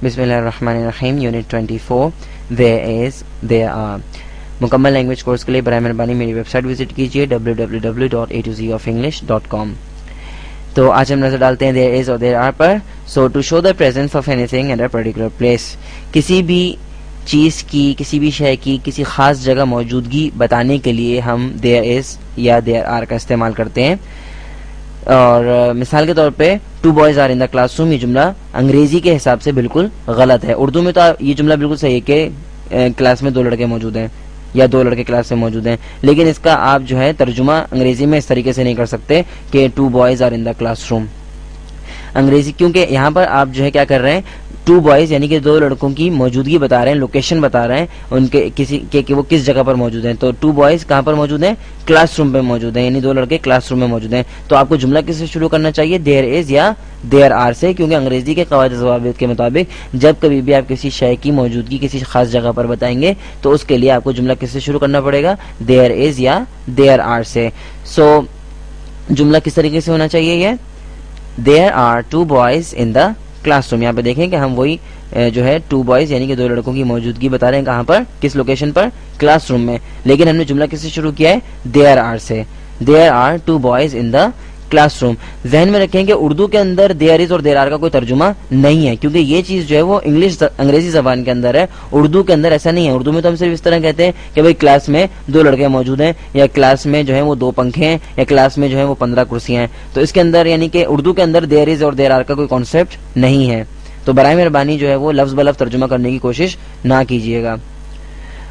بسم اللہ الرحمن الرحیم. Unit 24 there are. مکمل لینگویج کورس کے لیے برائے مہربانی میری ویب سائٹ وزٹ کیجیے www.a2zoffenglish.com. تو آج ہم نظر ڈالتے ہیں there is اور there are per. So to show the presence of anything at a particular place, کسی بھی چیز کی, کسی بھی شے کی کسی خاص جگہ موجودگی بتانے کے لیے ہم there is یا there are کا استعمال کرتے ہیں. اور مثال کے طور پہ two boys are in the classroom, یہ جملہ انگریزی کے حساب سے بالکل غلط ہے. اردو میں تو یہ جملہ بالکل صحیح ہے کہ کلاس میں 2 لڑکے موجود ہیں یا 2 لڑکے کلاس میں موجود ہیں, لیکن اس کا آپ جو ہے ترجمہ انگریزی میں اس طریقے سے نہیں کر سکتے کہ two boys are in the classroom انگریزی, کیونکہ یہاں پر آپ جو ہے کیا کر رہے ہیں, 2 بوائز یعنی کہ 2 لڑکوں کی موجودگی بتا رہے ہیں, لوکیشن بتا رہے ہیں ان کے کسی کہ وہ کس جگہ پر موجود ہیں. تو 2 بوائز کہاں پر موجود ہیں, کلاس روم پہ موجود ہیں, یعنی 2 لڑکے کلاس روم میں موجود ہیں. تو آپ کو جملہ کس سے شروع کرنا چاہیے, دیر از یا دیر آر سے, کیونکہ انگریزی کے قواعد ضوابط کے مطابق جب کبھی بھی آپ کسی شے کی موجودگی کسی خاص جگہ پر بتائیں گے تو اس کے لیے آپ کو جملہ کس سے شروع کرنا پڑے گا, دیر از یا دیر آر سے. سو جملہ کس طریقے سے ہونا چاہیے, یہ there are 2 boys in the classroom. یہاں پہ دیکھیں کہ ہم وہی جو ہے 2 بوائز یعنی کہ 2 لڑکوں کی موجودگی بتا رہے ہیں, کہاں پر, کس لوکیشن پر, کلاس روم میں, لیکن ہم نے جملہ کس سے شروع کیا ہے, دیر آر سے. There are 2 boys in the classroom. ذہن میں رکھیں کہ اردو کے اندر دیر از اور دیر آر کا کوئی ترجمہ نہیں ہے, کیونکہ یہ چیز جو ہے وہ انگریزی زبان کے اندر ہے, اردو کے اندر ایسا نہیں ہے. اردو میں تو ہم صرف اس طرح کہتے ہیں کہ بھائی کلاس میں 2 لڑکے موجود ہیں, یا کلاس میں جو ہے وہ 2 پنکھے ہیں, یا کلاس میں جو ہے وہ 15 کرسیاں ہیں. تو اس کے اندر یعنی کہ اردو کے اندر دیر از اور دیر آر کا کوئی کانسیپٹ نہیں ہے. تو برائے مہربانی جو ہے وہ لفظ بلفظ ترجمہ کرنے کی کوشش نہ کیجیے گا.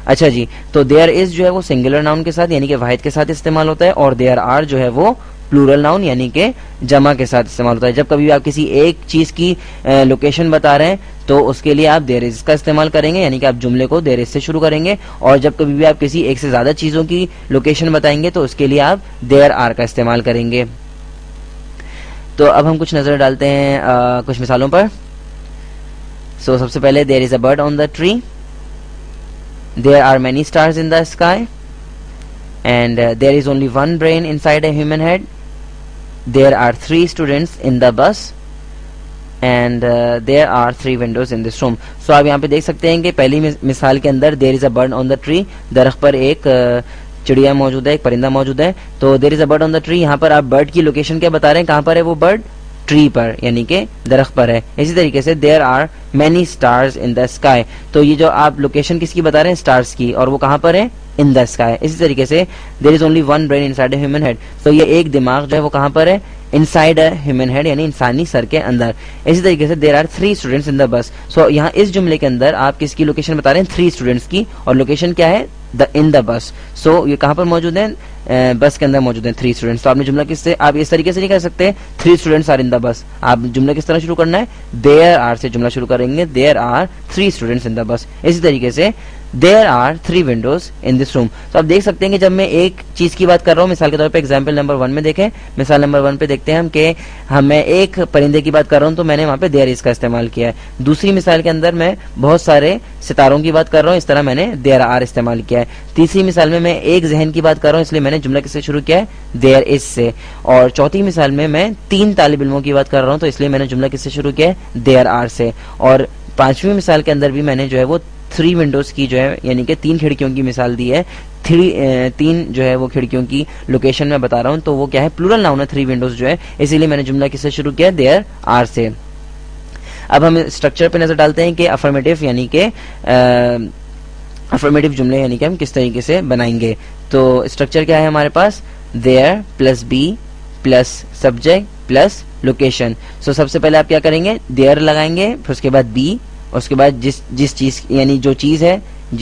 اچھا جی, تو دیر از جو ہے وہ سنگولر ناؤن کے ساتھ یعنی کہ واحد کے ساتھ استعمال ہوتا ہے, اور دیر آر جو ہے وہ پلورل ناؤن یعنی کہ جمع کے ساتھ استعمال ہوتا ہے. جب کبھی آپ کسی ایک چیز کی لوکیشن بتا رہے ہیں تو اس کے لیے آپ دیر از کا استعمال کریں گے, یعنی کہ آپ جملے کو دیر از سے شروع کریں گے. اور جب کبھی بھی آپ کسی ایک سے زیادہ چیزوں کی لوکیشن بتائیں گے تو اس کے لیے آپ دیر آر کا استعمال کریں گے. تو اب ہم کچھ نظر ڈالتے ہیں کچھ مثالوں پر. سو سب سے پہلے there is a bird on the tree, there are many stars in the sky, and there is only one brain inside a human head, there are 3 students in the bus, and there are 3 windows in this room. So آپ یہاں پہ دیکھ سکتے ہیں کہ پہلی مثال کے اندر there is a bird on the tree, درخت پر ایک چڑیا موجود ہے, ایک پرندہ موجود ہے. تو there is a bird on the tree, یہاں پر آپ برڈ کی لوکیشن کیا بتا رہے ہیں, کہاں پر ہے وہ برڈ, ٹری پر یعنی کہ درخت پر ہے. اسی طریقے سے there are many stars in the sky, تو یہ جو آپ لوکیشن کس کی بتا رہے ہیں, سٹارز کی, اور وہ کہاں پر ہے, in the sky. اسی طریقے سے there is only one brain inside a human head, تو یہ ایک دماغ جو ہے وہ کہاں پر ہے, inside a human head یعنی انسانی سر کے اندر. اسی طریقے سے there are 3 students in the bus. سو یہاں اس جملے کے اندر آپ کس کی لوکیشن بتا رہے ہیں, 3 اسٹوڈنٹس کی, اور لوکیشن کیا ہے, in the bus. سو یہ کہاں پر موجود ہیں, بس کے اندر موجود ہیں 3 اسٹوڈنٹس. تو آپ نے جملہ کس سے, آپ اس طریقے سے نہیں کر سکتے 3 اسٹوڈنٹس آر ان دا بس. آپ جملہ کس طرح شروع کرنا ہے, there are سے جملہ شروع کریں گے, there are 3 students in the bus. اسی طریقے سے there are 3 windows in this room. تو آپ دیکھ سکتے ہیں کہ جب میں ایک چیز کی بات کر رہا ہوں, مثال کے طور پہ ایگزامپل نمبر 1 میں دیکھیں, مثال نمبر 1 پہ دیکھتے ہیں ہم کہ میں ایک پرندے کی بات کر رہا ہوں تو میں نے وہاں پہ there is کا استعمال کیا ہے. دوسری مثال کے اندر میں بہت سارے ستاروں کی بات کر رہا ہوں, اس طرح میں نے there are استعمال کیا ہے. تیسری مثال میں ایک ذہن کی بات کر رہا ہوں, اس لیے میں نے جملہ کس سے شروع کیا ہے, there is سے. اور چوتھی مثال میں 3 طالب علموں کی بات کر رہا ہوں تو اس لیے میں نے جملہ کس سے شروع کیا ہے, there are سے. اور 5ویں مثال کے اندر بھی میں نے جو ہے وہ 3 ونڈوز کی جو ہے یعنی کہ 3 کھڑکیوں کی مثال دی ہے. 3 جو ہے وہ کھڑکیوں کی لوکیشن میں بتا رہا ہوں, تو وہ کیا ہے, پلورل ناؤن ہے 3 ونڈوز جو ہے, اسی لیے میں نے جملہ کس سے شروع کیا, there are سے. اب ہم اسٹرکچر پہ نظر ڈالتے ہیں کہ افرمیٹیو یعنی کہ افرمیٹیو جملے یعنی کہ ہم کس طریقے سے بنائیں گے. تو اسٹرکچر کیا ہے ہمارے پاس, there plus be plus subject plus location. So سب سے پہلے آپ کیا کریں گے, there لگائیں گے, پھر اس کے بعد بی, اس کے بعد جس چیز یعنی جو چیز ہے,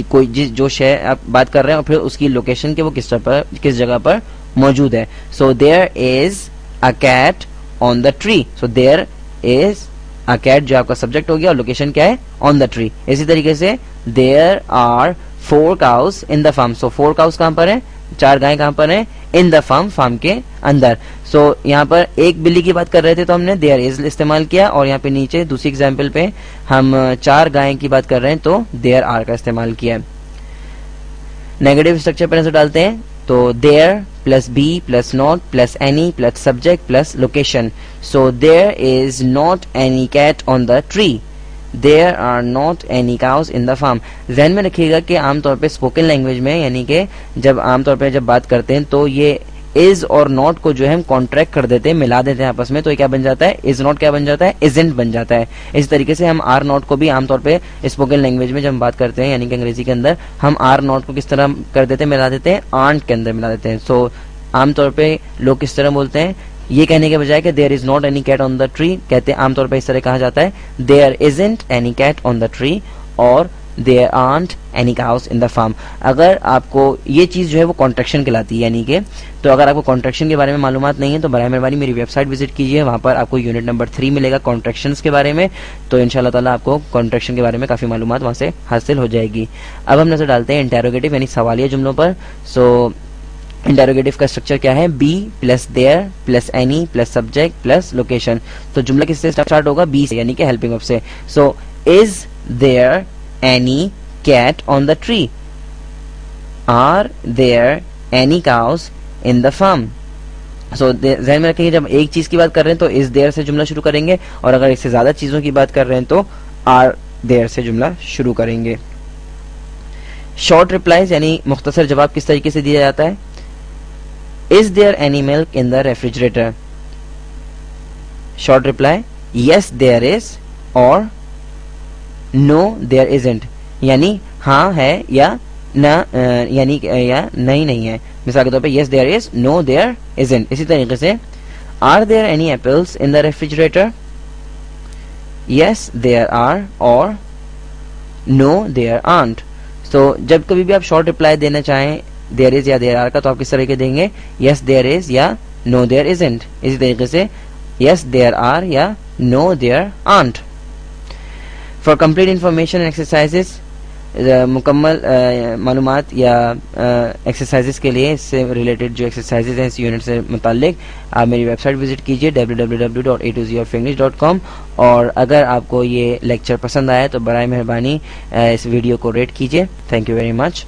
کوئی جو شے آپ بات کر رہے ہیں, اور پھر اس کی لوکیشن کے وہ کس جگہ پر موجود ہے. سو there is a cat on the tree. So there is a cat جو آپ کا سبجیکٹ ہو گیا, اور لوکیشن کیا ہے, on the tree. اسی طریقے سے there are 4 cows in the farm. So 4 cows کہاں پر ہیں, 4 گائیں کہاں پر ہیں, in the farm, فارم کے اندر. سو یہاں پر ایک بلی کی بات کر رہے تھے تو ہم نے there is استعمال کیا, اور یہاں پہ نیچے دوسری ایگزامپل پہ ہم 4 گائیں کی بات کر رہے ہیں تو there are کا استعمال کیا. نیگیٹو اسٹرکچر پہ نظر ڈالتے ہیں, تو there plus be plus not plus any plus subject plus location. So there is not any cat on the tree. there are not any cows in the farm. ذہن میں رکھیے گا کہ عام طور پہ اسپوکن لینگویج میں یعنی کہ جب عام طور پہ جب بات کرتے ہیں تو یہ از اور ناٹ کو جو ہے ہم کانٹریکٹ کر دیتے ہیں, ملا دیتے ہیں آپس میں, تو یہ کیا بن جاتا ہے, از ناٹ کیا بن جاتا ہے, ازنٹ بن جاتا ہے. اسی طریقے سے ہم آر ناٹ کو بھی عام طور پہ اسپوکن لینگویج میں جب ہم بات کرتے ہیں یعنی کہ انگریزی کے اندر ہم آر ناٹ کو کس طرح کر دیتے ہیں, ملا دیتے ہیں آنٹ کے اندر ملا دیتے ہیں. سو عام طور پہ لوگ کس طرح بولتے ہیں, یہ کہنے کے بجائے کہ there is not any cat on the tree, کہتے ہیں عام طور پہ اس طرح کہا جاتا ہے there isn't any cat on the tree اور there aren't any cows in the farm. اگر آپ کو یہ چیز جو ہے وہ کانٹریکشن کہلاتی ہے, یعنی کہ تو اگر آپ کو کانٹریکشن کے بارے میں معلومات نہیں ہے تو برائے مہربانی میری ویب سائٹ وزٹ کیجیے, وہاں پر آپ کو یونٹ نمبر 3 ملے گا کانٹریکشنز کے بارے میں, تو ان شاء اللہ تعالیٰ آپ کو کانٹریکشن کے بارے میں کافی معلومات وہاں سے حاصل ہو جائے گی. اب ہم نظر ڈالتے ہیں انٹیروگیٹو یعنی سوالیہ جملوں پر. سو انٹیروگیٹو کا اسٹرکچر کیا ہے, be plus there plus any plus subject plus location. تو جملہ کس سے اسٹارٹ ہوگا, بی سے یعنی کہ ہیلپنگ ورب سے. So is there any cat on the tree, are there any cows in the farm. so ذہن میں رکھیں کہ جب ایک چیز کی بات کر رہے ہیں تو is there سے جملہ شروع کریں گے, اور اگر اس سے زیادہ چیزوں کی بات کر رہے ہیں تو are there سے جملہ شروع کریں گے. شارٹ ریپلائز یعنی مختصر جواب کس طریقے سے دیا جاتا ہے, is there any milk in the refrigerator. Short reply yes there is اور no there isn't, یعنی ہاں ہے یا نہ یعنی یا نہیں ہے. مثال کے طور پہ yes there is, no there isn't. اسی طریقے سے are there any apples in the refrigerator. yes there are اور no there aren't. so جب کبھی بھی آپ شارٹ ریپلائی دینا چاہیں there is یا there are کا تو آپ کس طرح کے دیں گے, yes there is یا no there isn't. اسی طریقے سے yes there are یا no there aren't. for complete information and exercises, مکمل معلومات یا ایکسرسائزز کے لیے اس سے ریلیٹڈ جو ایکسرسائزز ہیں اس یونٹ سے متعلق, آپ میری ویب سائٹ وزٹ کیجیے www.a2zofinglish.com. اور اگر آپ کو یہ لیکچر پسند آیا تو برائے مہربانی اس ویڈیو کو ریٹ کیجیے. Thank you very much.